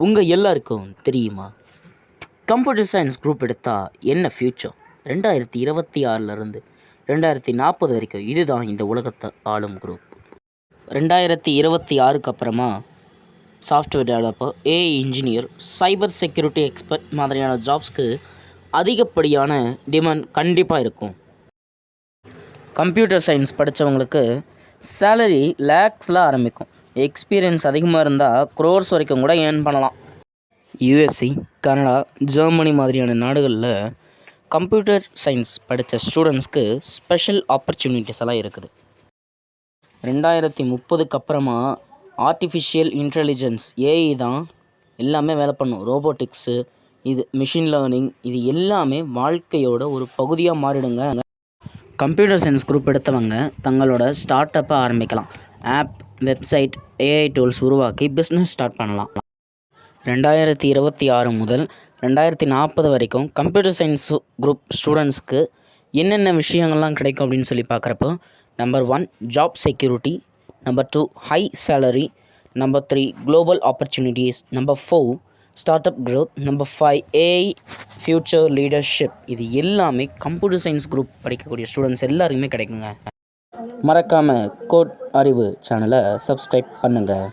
உங்கள் எல்லாருக்கும் தெரியுமா, கம்ப்யூட்டர் சயின்ஸ் குரூப் எடுத்தால் என்ன ஃப்யூச்சர்? 2026லேருந்து 2040 வரைக்கும் இதுதான் இந்த உலகத்தை ஆளும் குரூப். 2026க்கு அப்புறமா software developer, AI engineer, cyber security expert மாதிரியான ஜாப்ஸ்க்கு அதிகப்படியான டிமாண்ட் கண்டிப்பாக இருக்கும். கம்ப்யூட்டர் சயின்ஸ் படித்தவங்களுக்கு சேலரி லேக்ஸில் ஆரம்பிக்கும். எக்ஸ்பீரியன்ஸ் அதிகமாக இருந்தால் க்ரோர்ஸ் வரைக்கும் கூட ஏர்ன் பண்ணலாம். யூஎஸ்ஏ, கனடா, ஜெர்மனி மாதிரியான நாடுகளில் கம்ப்யூட்டர் சயின்ஸ் படித்த ஸ்டூடெண்ட்ஸ்க்கு ஸ்பெஷல் ஆப்பர்ச்சுனிட்டிஸ் எல்லாம் இருக்குது. 2030க்கு அப்புறமா ஆர்டிஃபிஷியல் இன்டெலிஜென்ஸ், ஏஐ தான் எல்லாமே வேலை பண்ணும். ரோபோட்டிக்ஸு, இது மிஷின் லேர்னிங், இது எல்லாமே வாழ்க்கையோட ஒரு பகுதியாக மாறிடுங்க. கம்ப்யூட்டர் சயின்ஸ் குரூப் எடுத்தவங்க தங்களோட ஸ்டார்ட் அப்பை ஆரம்பிக்கலாம். ஆப், வெப்சைட், ஏஐ டூல்ஸ் உருவாக்கி பிஸ்னஸ் ஸ்டார்ட் பண்ணலாம். 2026 முதல் 2040 வரைக்கும் கம்ப்யூட்டர் சயின்ஸ் குரூப் ஸ்டூடெண்ட்ஸ்க்கு என்னென்ன விஷயங்கள்லாம் கிடைக்கும் அப்படின்னு சொல்லி பார்க்குறப்போ, number 1 job security, number 2 high salary, number 3 global opportunities, number 4 start up growth, number 5 AI future leadership. இது எல்லாமே கம்ப்யூட்டர் சயின்ஸ் குரூப் படிக்கக்கூடிய ஸ்டூடெண்ட்ஸ் எல்லாருக்குமே கிடைக்குங்க. மறக்காமல் கோட் அறிவு சேனலை சப்ஸ்கிரைப் பண்ணுங்கள்.